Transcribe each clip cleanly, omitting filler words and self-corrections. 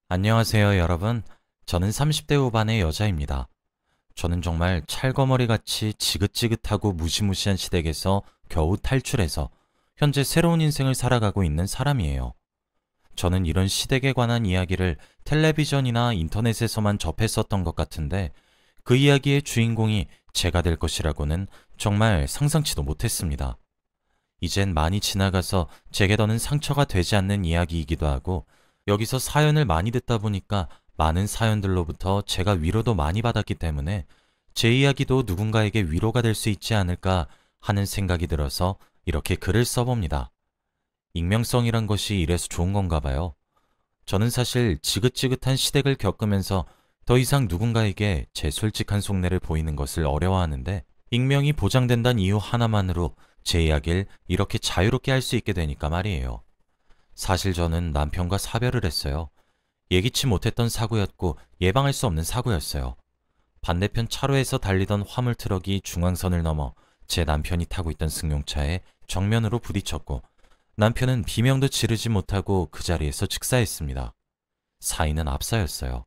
안녕하세요, 여러분. 저는 30대 후반의 여자입니다. 저는 정말 찰거머리같이 지긋지긋하고 무시무시한 시댁에서 겨우 탈출해서 현재 새로운 인생을 살아가고 있는 사람이에요. 저는 이런 시댁에 관한 이야기를 텔레비전이나 인터넷에서만 접했었던 것 같은데 그 이야기의 주인공이 제가 될 것이라고는 정말 상상치도 못했습니다. 이젠 많이 지나가서 제게 더는 상처가 되지 않는 이야기이기도 하고 여기서 사연을 많이 듣다 보니까 많은 사연들로부터 제가 위로도 많이 받았기 때문에 제 이야기도 누군가에게 위로가 될 수 있지 않을까 하는 생각이 들어서 이렇게 글을 써봅니다. 익명성이란 것이 이래서 좋은 건가 봐요. 저는 사실 지긋지긋한 시댁을 겪으면서 더 이상 누군가에게 제 솔직한 속내를 보이는 것을 어려워하는데 익명이 보장된다는 이유 하나만으로 제 이야기를 이렇게 자유롭게 할 수 있게 되니까 말이에요. 사실 저는 남편과 사별을 했어요. 예기치 못했던 사고였고 예방할 수 없는 사고였어요. 반대편 차로에서 달리던 화물 트럭이 중앙선을 넘어 제 남편이 타고 있던 승용차에 정면으로 부딪혔고 남편은 비명도 지르지 못하고 그 자리에서 즉사했습니다. 사인은 압사였어요.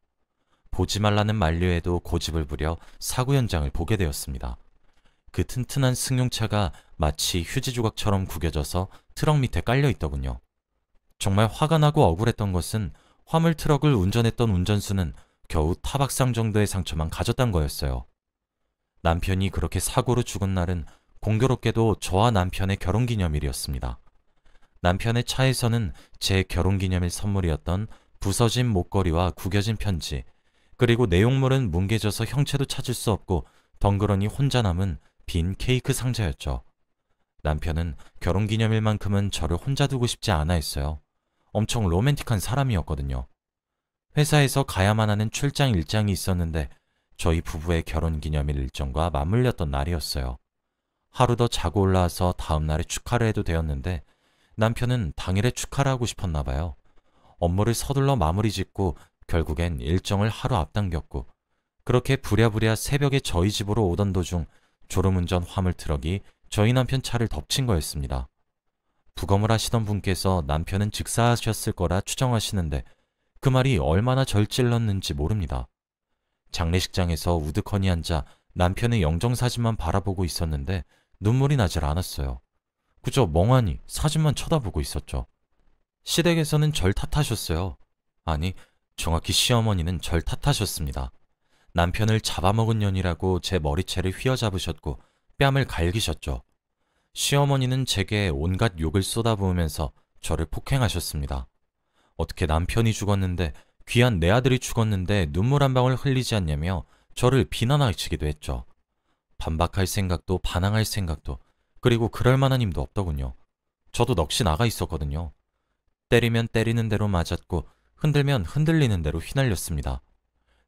보지 말라는 만류에도 고집을 부려 사고 현장을 보게 되었습니다. 그 튼튼한 승용차가 마치 휴지 조각처럼 구겨져서 트럭 밑에 깔려 있더군요. 정말 화가 나고 억울했던 것은 화물 트럭을 운전했던 운전수는 겨우 타박상 정도의 상처만 가졌단 거였어요. 남편이 그렇게 사고로 죽은 날은 공교롭게도 저와 남편의 결혼기념일이었습니다. 남편의 차에서는 제 결혼기념일 선물이었던 부서진 목걸이와 구겨진 편지, 그리고 내용물은 뭉개져서 형체도 찾을 수 없고 덩그러니 혼자 남은 빈 케이크 상자였죠. 남편은 결혼기념일만큼은 저를 혼자 두고 싶지 않아 했어요. 엄청 로맨틱한 사람이었거든요. 회사에서 가야만 하는 출장 일정이 있었는데 저희 부부의 결혼기념일 일정과 맞물렸던 날이었어요. 하루 더 자고 올라와서 다음 날에 축하를 해도 되었는데 남편은 당일에 축하를 하고 싶었나 봐요. 업무를 서둘러 마무리 짓고 결국엔 일정을 하루 앞당겼고 그렇게 부랴부랴 새벽에 저희 집으로 오던 도중 졸음운전 화물 트럭이 저희 남편 차를 덮친 거였습니다. 부검을 하시던 분께서 남편은 즉사하셨을 거라 추정하시는데 그 말이 얼마나 절 찔렀는지 모릅니다. 장례식장에서 우두커니 앉아 남편의 영정사진만 바라보고 있었는데 눈물이 나질 않았어요. 그저 멍하니 사진만 쳐다보고 있었죠. 시댁에서는 절 탓하셨어요. 아니, 정확히 시어머니는 절 탓하셨습니다. 남편을 잡아먹은 년이라고 제 머리채를 휘어잡으셨고 뺨을 갈기셨죠. 시어머니는 제게 온갖 욕을 쏟아부으면서 저를 폭행하셨습니다. 어떻게 남편이 죽었는데 귀한 내 아들이 죽었는데 눈물 한 방울 흘리지 않냐며 저를 비난하시기도 했죠. 반박할 생각도 반항할 생각도 그리고 그럴 만한 힘도 없더군요. 저도 넋이 나가 있었거든요. 때리면 때리는 대로 맞았고 흔들면 흔들리는 대로 휘날렸습니다.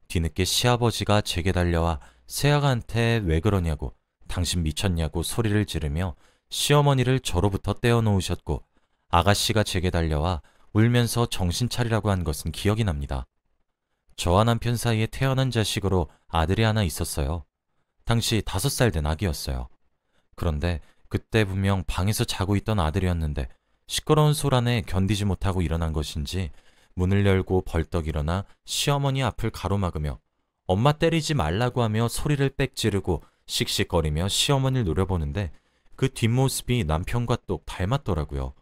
뒤늦게 시아버지가 제게 달려와 새아가한테 왜 그러냐고 당신 미쳤냐고 소리를 지르며 시어머니를 저로부터 떼어놓으셨고 아가씨가 제게 달려와 울면서 정신 차리라고 한 것은 기억이 납니다. 저와 남편 사이에 태어난 자식으로 아들이 하나 있었어요. 당시 5살 된 아기였어요. 그런데 그때 분명 방에서 자고 있던 아들이었는데 시끄러운 소란에 견디지 못하고 일어난 것인지 문을 열고 벌떡 일어나 시어머니 앞을 가로막으며 엄마 때리지 말라고 하며 소리를 빽 지르고 씩씩거리며 시어머니를 노려보는데 그 뒷모습이 남편과 똑 닮았더라고요.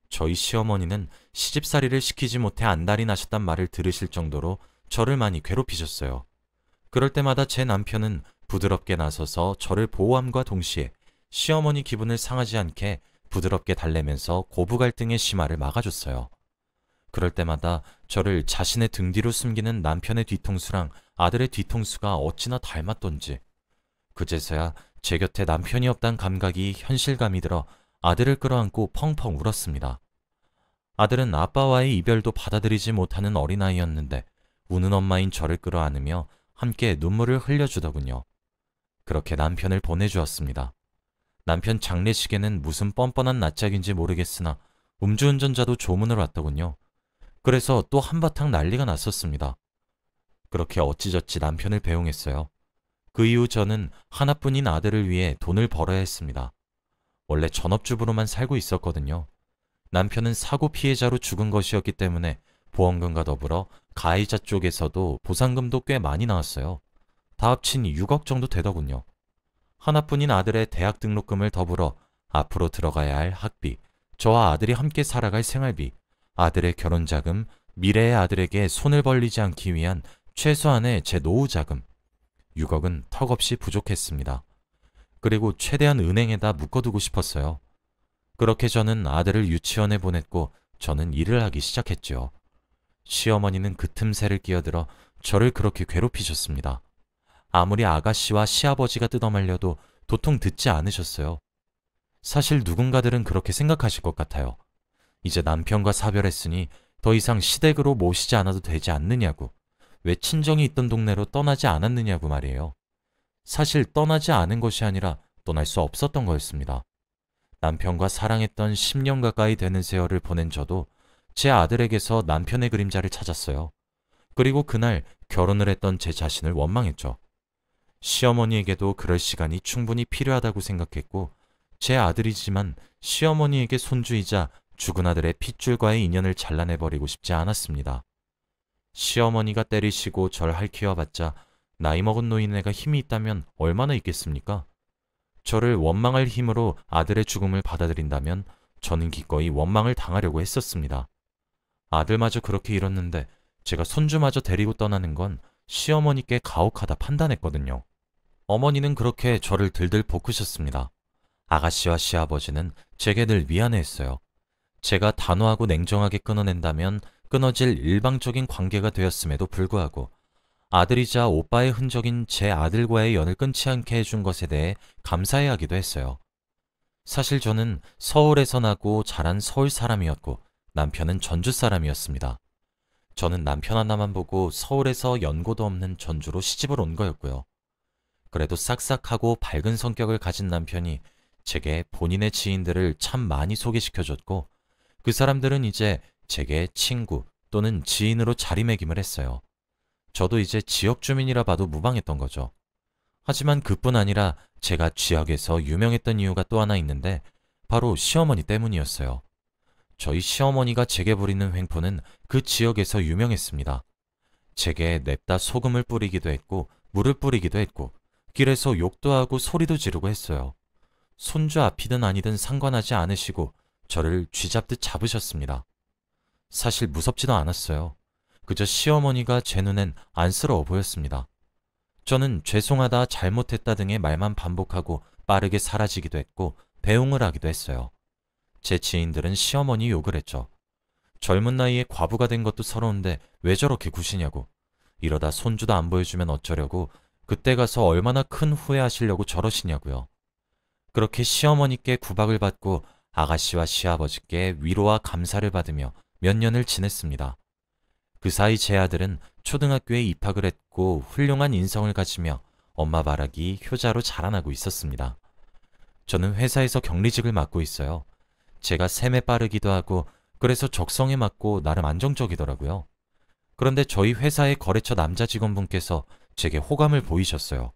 저희 시어머니는 시집살이를 시키지 못해 안달이 나셨단 말을 들으실 정도로 저를 많이 괴롭히셨어요. 그럴 때마다 제 남편은 부드럽게 나서서 저를 보호함과 동시에 시어머니 기분을 상하지 않게 부드럽게 달래면서 고부 갈등의 심화를 막아줬어요. 그럴 때마다 저를 자신의 등 뒤로 숨기는 남편의 뒤통수랑 아들의 뒤통수가 어찌나 닮았던지 그제서야 제 곁에 남편이 없단 감각이 현실감이 들어 아들을 끌어안고 펑펑 울었습니다. 아들은 아빠와의 이별도 받아들이지 못하는 어린아이였는데 우는 엄마인 저를 끌어안으며 함께 눈물을 흘려주더군요. 그렇게 남편을 보내주었습니다. 남편 장례식에는 무슨 뻔뻔한 낯짝인지 모르겠으나 음주운전자도 조문을 왔더군요. 그래서 또 한바탕 난리가 났었습니다. 그렇게 어찌저찌 남편을 배웅했어요. 그 이후 저는 하나뿐인 아들을 위해 돈을 벌어야 했습니다. 원래 전업주부로만 살고 있었거든요. 남편은 사고 피해자로 죽은 것이었기 때문에 보험금과 더불어 가해자 쪽에서도 보상금도 꽤 많이 나왔어요. 다 합친 6억 정도 되더군요. 하나뿐인 아들의 대학 등록금을 더불어 앞으로 들어가야 할 학비, 저와 아들이 함께 살아갈 생활비, 아들의 결혼자금, 미래의 아들에게 손을 벌리지 않기 위한 최소한의 제 노후자금, 6억은 턱없이 부족했습니다. 그리고 최대한 은행에다 묶어두고 싶었어요. 그렇게 저는 아들을 유치원에 보냈고 저는 일을 하기 시작했죠. 시어머니는 그 틈새를 끼어들어 저를 그렇게 괴롭히셨습니다. 아무리 아가씨와 시아버지가 뜯어말려도 도통 듣지 않으셨어요. 사실 누군가들은 그렇게 생각하실 것 같아요. 이제 남편과 사별했으니 더 이상 시댁으로 모시지 않아도 되지 않느냐고, 왜 친정이 있던 동네로 떠나지 않았느냐고 말이에요. 사실 떠나지 않은 것이 아니라 떠날 수 없었던 거였습니다. 남편과 사랑했던 10년 가까이 되는 세월을 보낸 저도 제 아들에게서 남편의 그림자를 찾았어요. 그리고 그날 결혼을 했던 제 자신을 원망했죠. 시어머니에게도 그럴 시간이 충분히 필요하다고 생각했고, 제 아들이지만 시어머니에게 손주이자 죽은 아들의 핏줄과의 인연을 잘라내버리고 싶지 않았습니다. 시어머니가 때리시고 절 핥히워봤자 나이 먹은 노인네가 힘이 있다면 얼마나 있겠습니까? 저를 원망할 힘으로 아들의 죽음을 받아들인다면 저는 기꺼이 원망을 당하려고 했었습니다. 아들마저 그렇게 잃었는데 제가 손주마저 데리고 떠나는 건 시어머니께 가혹하다 판단했거든요. 어머니는 그렇게 저를 들들 볶으셨습니다. 아가씨와 시아버지는 제게 늘 미안해했어요. 제가 단호하고 냉정하게 끊어낸다면 끊어질 일방적인 관계가 되었음에도 불구하고 아들이자 오빠의 흔적인 제 아들과의 연을 끊지 않게 해준 것에 대해 감사해 하기도 했어요. 사실 저는 서울에서 나고 자란 서울 사람이었고 남편은 전주 사람이었습니다. 저는 남편 하나만 보고 서울에서 연고도 없는 전주로 시집을 온 거였고요. 그래도 싹싹하고 밝은 성격을 가진 남편이 제게 본인의 지인들을 참 많이 소개시켜줬고, 그 사람들은 이제 제게 친구 또는 지인으로 자리매김을 했어요. 저도 이제 지역 주민이라 봐도 무방했던 거죠. 하지만 그뿐 아니라 제가 지역에서 유명했던 이유가 또 하나 있는데 바로 시어머니 때문이었어요. 저희 시어머니가 제게 부리는 횡포는 그 지역에서 유명했습니다. 제게 냅다 소금을 뿌리기도 했고 물을 뿌리기도 했고 길에서 욕도 하고 소리도 지르고 했어요. 손주 앞이든 아니든 상관하지 않으시고 저를 쥐잡듯 잡으셨습니다. 사실 무섭지도 않았어요. 그저 시어머니가 제 눈엔 안쓰러워 보였습니다. 저는 죄송하다, 잘못했다 등의 말만 반복하고 빠르게 사라지기도 했고 배웅을 하기도 했어요. 제 지인들은 시어머니 욕을 했죠. 젊은 나이에 과부가 된 것도 서러운데 왜 저렇게 구시냐고, 이러다 손주도 안 보여주면 어쩌려고, 그때 가서 얼마나 큰 후회하시려고 저러시냐고요. 그렇게 시어머니께 구박을 받고 아가씨와 시아버지께 위로와 감사를 받으며 몇 년을 지냈습니다. 그 사이 제 아들은 초등학교에 입학을 했고 훌륭한 인성을 가지며 엄마 바라기 효자로 자라나고 있었습니다. 저는 회사에서 격리직을 맡고 있어요. 제가 셈에 빠르기도 하고 그래서 적성에 맞고 나름 안정적이더라고요. 그런데 저희 회사의 거래처 남자 직원분께서 제게 호감을 보이셨어요.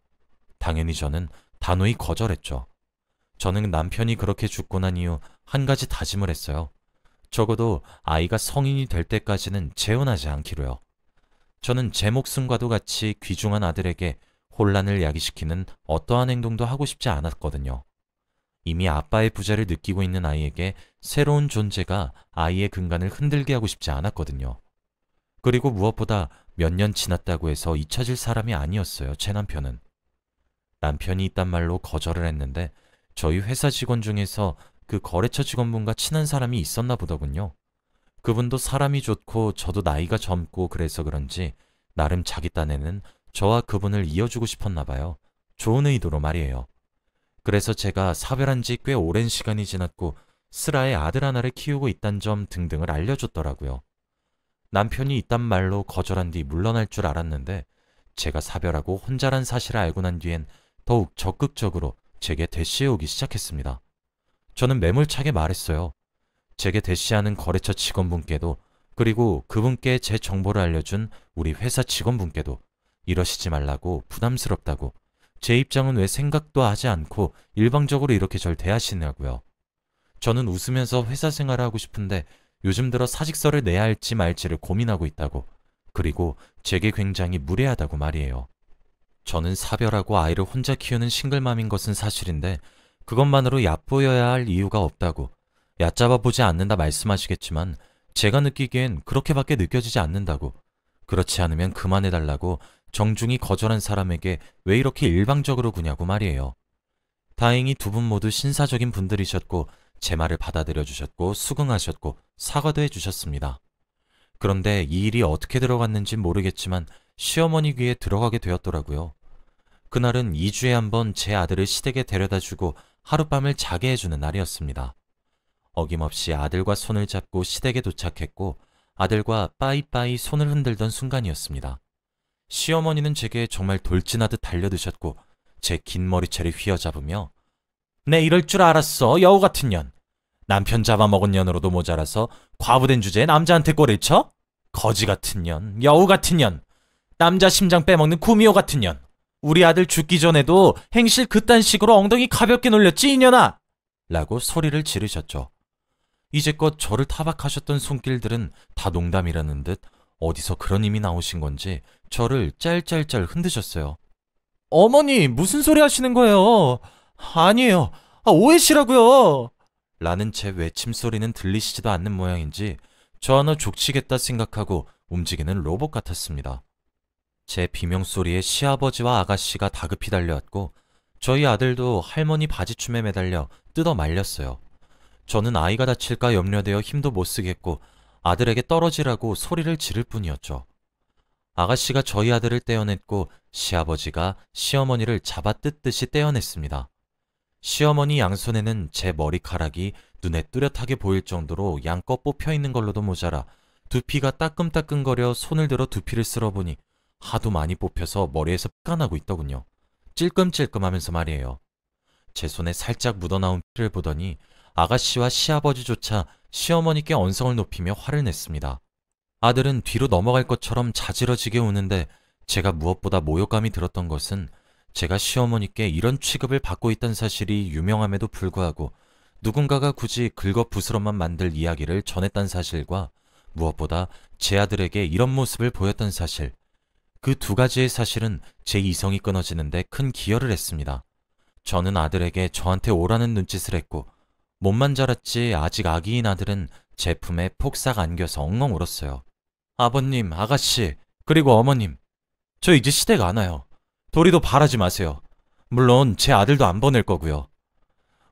당연히 저는 단호히 거절했죠. 저는 남편이 그렇게 죽고 난 이후 한 가지 다짐을 했어요. 적어도 아이가 성인이 될 때까지는 재혼하지 않기로요. 저는 제 목숨과도 같이 귀중한 아들에게 혼란을 야기시키는 어떠한 행동도 하고 싶지 않았거든요. 이미 아빠의 부재를 느끼고 있는 아이에게 새로운 존재가 아이의 근간을 흔들게 하고 싶지 않았거든요. 그리고 무엇보다 몇 년 지났다고 해서 잊혀질 사람이 아니었어요, 제 남편은. 남편이 있단 말로 거절을 했는데 저희 회사 직원 중에서 그 거래처 직원분과 친한 사람이 있었나 보더군요. 그분도 사람이 좋고 저도 나이가 젊고 그래서 그런지 나름 자기 딴에는 저와 그분을 이어주고 싶었나 봐요. 좋은 의도로 말이에요. 그래서 제가 사별한 지 꽤 오랜 시간이 지났고 슬아의 아들 하나를 키우고 있단 점 등등을 알려줬더라고요. 남편이 있단 말로 거절한 뒤 물러날 줄 알았는데 제가 사별하고 혼자란 사실을 알고 난 뒤엔 더욱 적극적으로 제게 대시해오기 시작했습니다. 저는 매몰차게 말했어요. 제게 대시하는 거래처 직원분께도 그리고 그분께 제 정보를 알려준 우리 회사 직원분께도 이러시지 말라고, 부담스럽다고, 제 입장은 왜 생각도 하지 않고 일방적으로 이렇게 절 대하시냐고요. 저는 웃으면서 회사 생활을 하고 싶은데 요즘 들어 사직서를 내야 할지 말지를 고민하고 있다고, 그리고 제게 굉장히 무례하다고 말이에요. 저는 사별하고 아이를 혼자 키우는 싱글맘인 것은 사실인데 그것만으로 얕보여야 할 이유가 없다고, 얕잡아 보지 않는다 말씀하시겠지만 제가 느끼기엔 그렇게밖에 느껴지지 않는다고, 그렇지 않으면 그만해달라고 정중히 거절한 사람에게 왜 이렇게 일방적으로 구냐고 말이에요. 다행히 두 분 모두 신사적인 분들이셨고 제 말을 받아들여 주셨고 수긍하셨고 사과도 해주셨습니다. 그런데 이 일이 어떻게 들어갔는지 모르겠지만 시어머니 귀에 들어가게 되었더라고요. 그날은 2주에 한 번 제 아들을 시댁에 데려다주고 하룻밤을 자게 해주는 날이었습니다. 어김없이 아들과 손을 잡고 시댁에 도착했고 아들과 빠이빠이 손을 흔들던 순간이었습니다. 시어머니는 제게 정말 돌진하듯 달려드셨고 제 긴 머리채를 휘어잡으며 내 이럴 줄 알았어, 여우 같은 년. 남편 잡아먹은 년으로도 모자라서 과부된 주제에 남자한테 꼴을 쳐? 거지 같은 년, 여우 같은 년, 남자 심장 빼먹는 구미호 같은 년. 우리 아들 죽기 전에도 행실 그딴 식으로 엉덩이 가볍게 놀렸지, 이년아! 라고 소리를 지르셨죠. 이제껏 저를 타박하셨던 손길들은 다 농담이라는 듯 어디서 그런 힘이 나오신 건지 저를 짤짤짤 흔드셨어요. 어머니, 무슨 소리 하시는 거예요? 아니에요. 오해시라고요. 라는 제 외침소리는 들리시지도 않는 모양인지 저 하나 족치겠다 생각하고 움직이는 로봇 같았습니다. 제 비명소리에 시아버지와 아가씨가 다급히 달려왔고 저희 아들도 할머니 바지춤에 매달려 뜯어 말렸어요. 저는 아이가 다칠까 염려되어 힘도 못 쓰겠고 아들에게 떨어지라고 소리를 지를 뿐이었죠. 아가씨가 저희 아들을 떼어냈고 시아버지가 시어머니를 잡아 뜯듯이 떼어냈습니다. 시어머니 양손에는 제 머리카락이 눈에 뚜렷하게 보일 정도로 양껏 뽑혀있는 걸로도 모자라 두피가 따끔따끔거려 손을 들어 두피를 쓸어보니 하도 많이 뽑혀서 머리에서 피가 나고 있더군요. 찔끔찔끔하면서 말이에요. 제 손에 살짝 묻어나온 피를 보더니 아가씨와 시아버지조차 시어머니께 언성을 높이며 화를 냈습니다. 아들은 뒤로 넘어갈 것처럼 자지러지게 우는데 제가 무엇보다 모욕감이 들었던 것은 제가 시어머니께 이런 취급을 받고 있다는 사실이 유명함에도 불구하고 누군가가 굳이 긁어부스럼만 만들 이야기를 전했다는 사실과 무엇보다 제 아들에게 이런 모습을 보였던 사실, 그 두 가지의 사실은 제 이성이 끊어지는데 큰 기여를 했습니다. 저는 아들에게 저한테 오라는 눈짓을 했고 몸만 자랐지 아직 아기인 아들은 제 품에 폭삭 안겨서 엉엉 울었어요. 아버님, 아가씨, 그리고 어머님, 저 이제 시댁 안 와요. 도리도 바라지 마세요. 물론 제 아들도 안 보낼 거고요.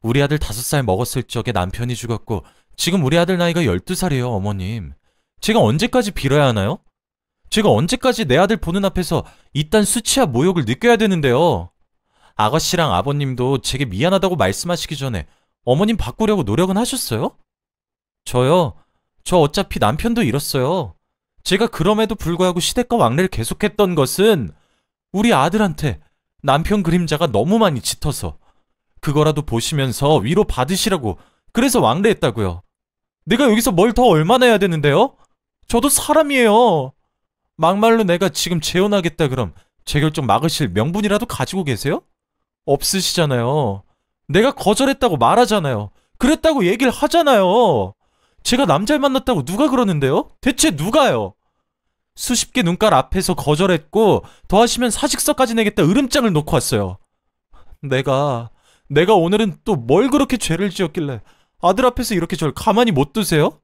우리 아들 5살 먹었을 적에 남편이 죽었고 지금 우리 아들 나이가 12살이에요, 어머님. 제가 언제까지 빌어야 하나요? 제가 언제까지 내 아들 보는 앞에서 이딴 수치와 모욕을 느껴야 되는데요. 아가씨랑 아버님도 제게 미안하다고 말씀하시기 전에 어머님 바꾸려고 노력은 하셨어요? 저요? 저 어차피 남편도 잃었어요. 제가 그럼에도 불구하고 시댁과 왕래를 계속했던 것은 우리 아들한테 남편 그림자가 너무 많이 짙어서 그거라도 보시면서 위로 받으시라고 그래서 왕래했다고요. 내가 여기서 뭘 더 얼마나 해야 되는데요? 저도 사람이에요. 막말로 내가 지금 재혼하겠다 그럼 제 결정 막으실 명분이라도 가지고 계세요? 없으시잖아요. 내가 거절했다고 말하잖아요. 그랬다고 얘기를 하잖아요. 제가 남자를 만났다고 누가 그러는데요? 대체 누가요? 수십 개 눈깔 앞에서 거절했고 더하시면 사직서까지 내겠다 으름장을 놓고 왔어요. 내가 오늘은 또 뭘 그렇게 죄를 지었길래 아들 앞에서 이렇게 절 가만히 못 두세요?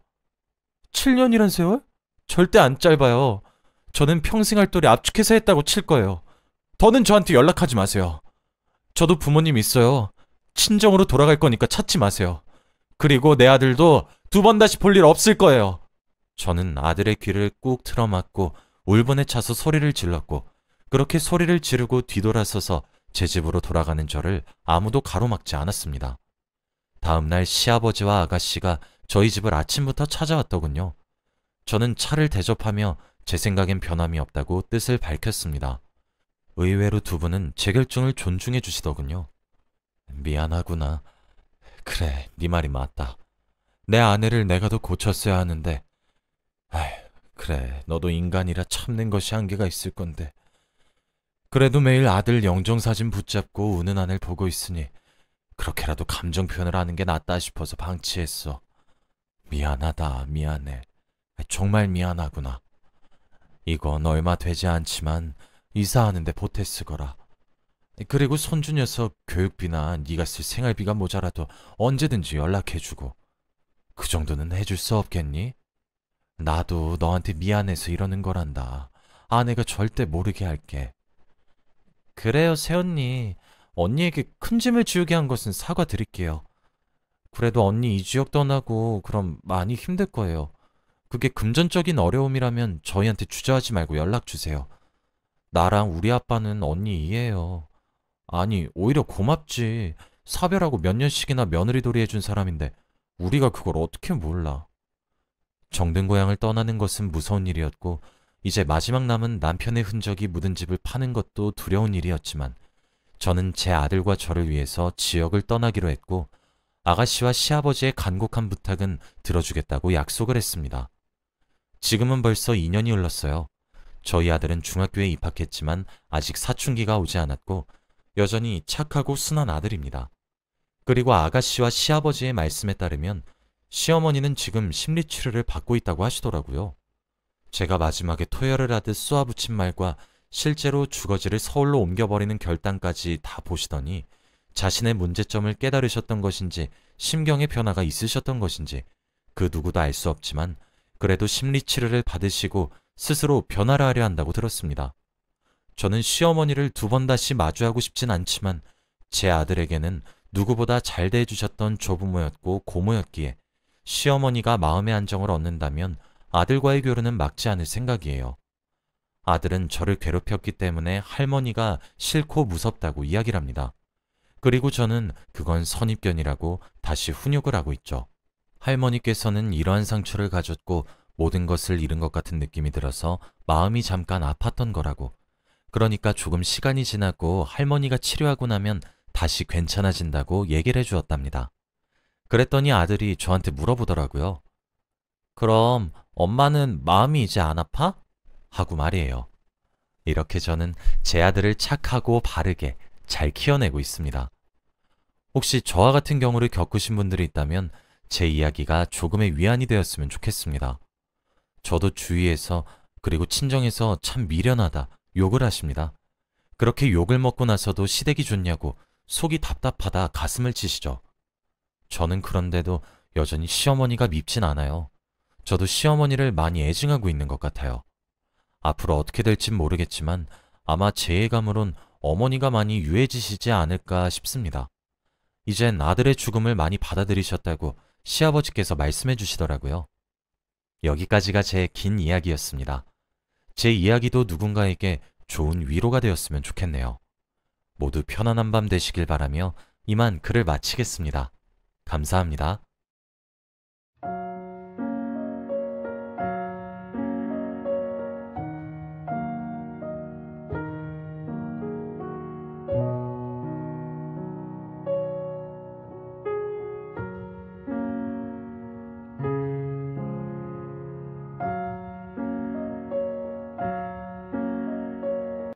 7년이란 세월? 절대 안 짧아요. 저는 평생 할 도리 압축해서 했다고 칠 거예요. 더는 저한테 연락하지 마세요. 저도 부모님 있어요. 친정으로 돌아갈 거니까 찾지 마세요. 그리고 내 아들도 2번 다시 볼 일 없을 거예요. 저는 아들의 귀를 꾹 틀어막고 울분에 차서 소리를 질렀고 그렇게 소리를 지르고 뒤돌아서서 제 집으로 돌아가는 저를 아무도 가로막지 않았습니다. 다음 날 시아버지와 아가씨가 저희 집을 아침부터 찾아왔더군요. 저는 차를 대접하며 제 생각엔 변함이 없다고 뜻을 밝혔습니다. 의외로 두 분은 제 결정을 존중해 주시더군요. 미안하구나. 그래, 네 말이 맞다. 내 아내를 내가 더 고쳤어야 하는데 아휴, 그래, 너도 인간이라 참는 것이 한계가 있을 건데 그래도 매일 아들 영정사진 붙잡고 우는 아내를 보고 있으니 그렇게라도 감정 표현을 하는 게 낫다 싶어서 방치했어. 미안하다, 미안해. 정말 미안하구나. 이건 얼마 되지 않지만 이사하는데 보태 쓰거라. 그리고 손주 녀석 교육비나 네가 쓸 생활비가 모자라도 언제든지 연락해주고. 그 정도는 해줄 수 없겠니? 나도 너한테 미안해서 이러는 거란다. 아내가 절대 모르게 할게. 그래요, 새언니. 언니에게 큰 짐을 지우게 한 것은 사과드릴게요. 그래도 언니 이 지역 떠나고 그럼 많이 힘들 거예요. 그게 금전적인 어려움이라면 저희한테 주저하지 말고 연락 주세요. 나랑 우리 아빠는 언니 이해해요. 아니, 오히려 고맙지. 사별하고 몇 년씩이나 며느리돌이 해준 사람인데 우리가 그걸 어떻게 몰라. 정든 고향을 떠나는 것은 무서운 일이었고 이제 마지막 남은 남편의 흔적이 묻은 집을 파는 것도 두려운 일이었지만 저는 제 아들과 저를 위해서 지역을 떠나기로 했고 아가씨와 시아버지의 간곡한 부탁은 들어주겠다고 약속을 했습니다. 지금은 벌써 2년이 흘렀어요. 저희 아들은 중학교에 입학했지만 아직 사춘기가 오지 않았고 여전히 착하고 순한 아들입니다. 그리고 아가씨와 시아버지의 말씀에 따르면 시어머니는 지금 심리치료를 받고 있다고 하시더라고요. 제가 마지막에 토혈을 하듯 쏘아붙인 말과 실제로 주거지를 서울로 옮겨버리는 결단까지 다 보시더니 자신의 문제점을 깨달으셨던 것인지 심경의 변화가 있으셨던 것인지 그 누구도 알 수 없지만 그래도 심리치료를 받으시고 스스로 변화를 하려 한다고 들었습니다. 저는 시어머니를 두 번 다시 마주하고 싶진 않지만 제 아들에게는 누구보다 잘 대해주셨던 조부모였고 고모였기에 시어머니가 마음의 안정을 얻는다면 아들과의 교류는 막지 않을 생각이에요. 아들은 저를 괴롭혔기 때문에 할머니가 싫고 무섭다고 이야기를 합니다. 그리고 저는 그건 선입견이라고 다시 훈육을 하고 있죠. 할머니께서는 이러한 상처를 가졌고 모든 것을 잃은 것 같은 느낌이 들어서 마음이 잠깐 아팠던 거라고. 그러니까 조금 시간이 지나고 할머니가 치료하고 나면 다시 괜찮아진다고 얘기를 해주었답니다. 그랬더니 아들이 저한테 물어보더라고요. 그럼 엄마는 마음이 이제 안 아파? 하고 말이에요. 이렇게 저는 제 아들을 착하고 바르게 잘 키워내고 있습니다. 혹시 저와 같은 경우를 겪으신 분들이 있다면 제 이야기가 조금의 위안이 되었으면 좋겠습니다. 저도 주위에서 그리고 친정에서 참 미련하다 욕을 하십니다. 그렇게 욕을 먹고 나서도 시댁이 좋냐고 속이 답답하다 가슴을 치시죠. 저는 그런데도 여전히 시어머니가 밉진 않아요. 저도 시어머니를 많이 애증하고 있는 것 같아요. 앞으로 어떻게 될진 모르겠지만 아마 제 예감으론 어머니가 많이 유해지시지 않을까 싶습니다. 이젠 아들의 죽음을 많이 받아들이셨다고 시아버지께서 말씀해 주시더라고요. 여기까지가 제 긴 이야기였습니다. 제 이야기도 누군가에게 좋은 위로가 되었으면 좋겠네요. 모두 편안한 밤 되시길 바라며 이만 글을 마치겠습니다. 감사합니다.